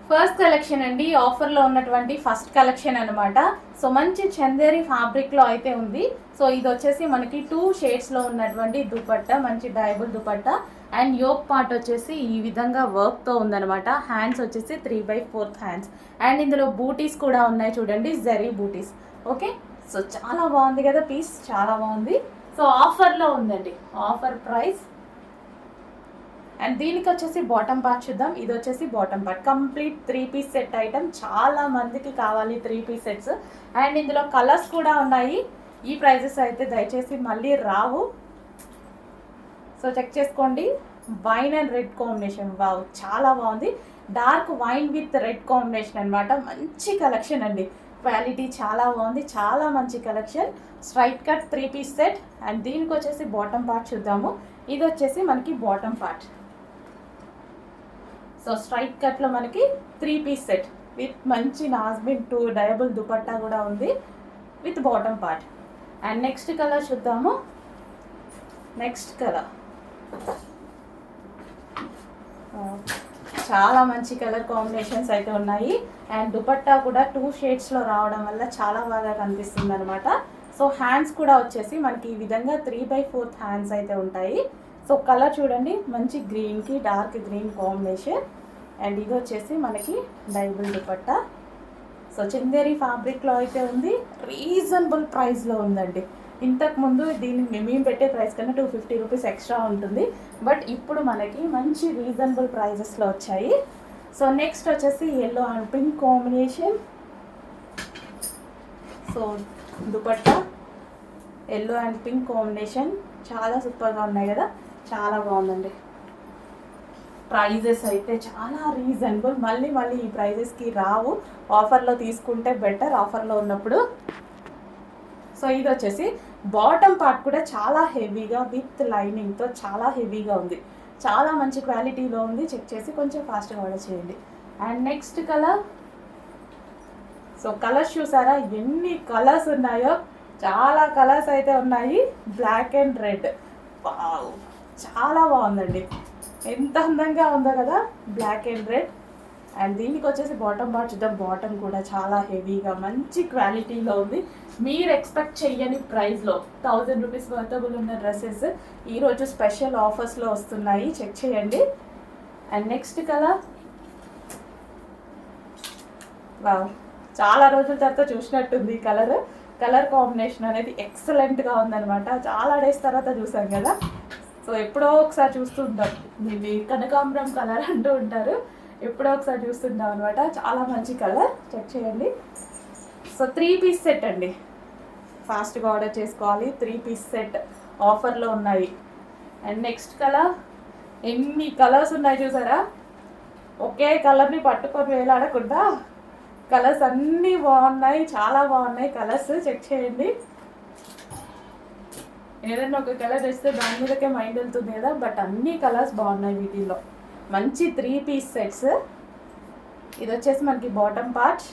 First collection అండి, ఆఫర్లో ఉన్నటువంటి ఫస్ట్ కలెక్షన్ అనమాట. సో మంచి చందేరి ఫ్యాబ్రిక్లో అయితే ఉంది. సో ఇది వచ్చేసి మనకి 2 షేడ్స్లో ఉన్నటువంటి దుపట్టా, మంచి డైబుల్ దుపట్టా. అండ్ యోక్ పార్ట్ వచ్చేసి ఈ విధంగా వర్క్తో ఉందనమాట. హ్యాండ్స్ వచ్చేసి 3/4 హ్యాండ్స్. అండ్ ఇందులో బూటీస్ కూడా ఉన్నాయి చూడండి, జరీ బూటీస్. ఓకే, సో చాలా బాగుంది కదా పీస్, చాలా బాగుంది. సో ఆఫర్లో ఉందండి, ఆఫర్ ప్రైస్. అండ్ దీనికి వచ్చేసి బాటమ్ పార్ట్ చూద్దాం. ఇది వచ్చేసి bottom part, complete 3 piece set item. చాలా మందికి కావాలి 3 పీస్ సెట్స్. అండ్ ఇందులో కలర్స్ కూడా ఉన్నాయి. ఈ ప్రైజెస్ అయితే దయచేసి మళ్ళీ రావు, సో చెక్ చేసుకోండి. Wine and red combination, wow చాలా బాగుంది. Dark wine with red combination అనమాట. మంచి కలెక్షన్ అండి, క్వాలిటీ చాలా బాగుంది, చాలా మంచి collection. Straight cut 3 piece set. And దీనికి వచ్చేసి బాటమ్ పార్ట్ చూద్దాము. ఇది వచ్చేసి మనకి బాటమ్ పార్ట్. సో స్ట్రైట్ కట్లో మనకి 3 పీస్ సెట్ విత్ మంచి నాజ్మిన్ 2 డయబుల్ దుపట్టా కూడా ఉంది with bottom part. And next colour చూద్దాము. నెక్స్ట్ కలర్ చాలా మంచి కలర్ కాంబినేషన్స్ అయితే ఉన్నాయి. అండ్ దుపట్టా కూడా 2 షేడ్స్లో రావడం వల్ల చాలా బాగా కనిపిస్తుంది అనమాట. సో హ్యాండ్స్ కూడా వచ్చేసి మనకి ఈ విధంగా 3/4 హ్యాండ్స్ అయితే ఉంటాయి. సో కలర్ చూడండి, మంచి గ్రీన్కి డార్క్ గ్రీన్ కాంబినేషన్. అండ్ ఇది వచ్చేసి మనకి డైబుల్ దుపట్టా. సో చందేరి ఫ్యాబ్రిక్లో అయితే ఉంది, రీజనబుల్ ప్రైస్లో ఉందండి. ఇంతకుముందు దీన్ని మేము పెట్టే ప్రైస్ కన్నా 250 రూపీస్ ఎక్స్ట్రా ఉంటుంది, బట్ ఇప్పుడు మనకి మంచి రీజనబుల్ ప్రైజెస్లో వచ్చాయి. సో నెక్స్ట్ వచ్చేసి yellow and pink combination. So dupatta yellow and pink combination చాలా సూపర్గా ఉన్నాయి కదా, చాలా బాగుందండి. ప్రైజెస్ అయితే చాలా రీజనబుల్, మళ్ళీ ఈ ప్రైజెస్కి రావు. ఆఫర్లో తీసుకుంటే బెటర్, ఆఫర్లో ఉన్నప్పుడు. సో ఇది వచ్చేసి బాటమ్ పార్ట్ కూడా చాలా హెవీగా విత్ లైనింగ్తో చాలా హెవీగా ఉంది, చాలా మంచి క్వాలిటీలో ఉంది. చెక్ చేసి కొంచెం ఫాస్ట్గా ఆర్డర్ చేయండి. And next colour. So colours చూసారా ఎన్ని కలర్స్ ఉన్నాయో, చాలా కలర్స్ అయితే ఉన్నాయి. బ్లాక్ అండ్ రెడ్, వావ్ చాలా బాగుందండి, ఎంత అందంగా ఉందో కదా, బ్లాక్ అండ్ రెడ్. అండ్ దీనికి వచ్చేసి బాటమ్ పార్ట్ చూద్దాం. బాటమ్ కూడా చాలా హెవీగా మంచి క్వాలిటీలో ఉంది. మీరు ఎక్స్పెక్ట్ చెయ్యని ప్రైస్లో 1000 రూపీస్ వర్తబుల్ ఉన్న డ్రెస్సెస్ ఈరోజు స్పెషల్ ఆఫర్స్లో వస్తున్నాయి, చెక్ చేయండి. అండ్ నెక్స్ట్ కలర్, వావ్ చాలా రోజుల తర్వాత చూసినట్టుంది కలర్ కాంబినేషన్ అనేది ఎక్సలెంట్గా ఉందనమాట. చాలా డేస్ తర్వాత చూసాం కదా, సో ఎప్పుడో ఒకసారి చూస్తుంటాం. ఇది కనకాంబరం కలర్ అంటూ ఉంటారు, ఎప్పుడో ఒకసారి చూస్తుంటాం అనమాట. చాలా మంచి కలర్, చెక్ చేయండి. సో 3 పీస్ సెట్ అండి, ఫాస్ట్గా ఆర్డర్ చేసుకోవాలి. 3 పీస్ సెట్ ఆఫర్లో ఉన్నాయి. అండ్ నెక్స్ట్ కలర్, ఎన్ని కలర్స్ ఉన్నాయి చూసారా, ఒకే కలర్ని పట్టుకొని వేలాడకుండా కలర్స్ అన్నీ బాగున్నాయి, చాలా బాగున్నాయి కలర్స్, చెక్ చేయండి. ఏదైనా ఒక కలర్ వేస్తే దాని మీదకే మైండ్ వెళ్తుంది కదా, బట్ అన్ని కలర్స్ బాగున్నాయి వీటిల్లో. మంచి 3 పీస్ సెట్స్. ఇది వచ్చేసి మనకి బాటమ్ పార్ట్.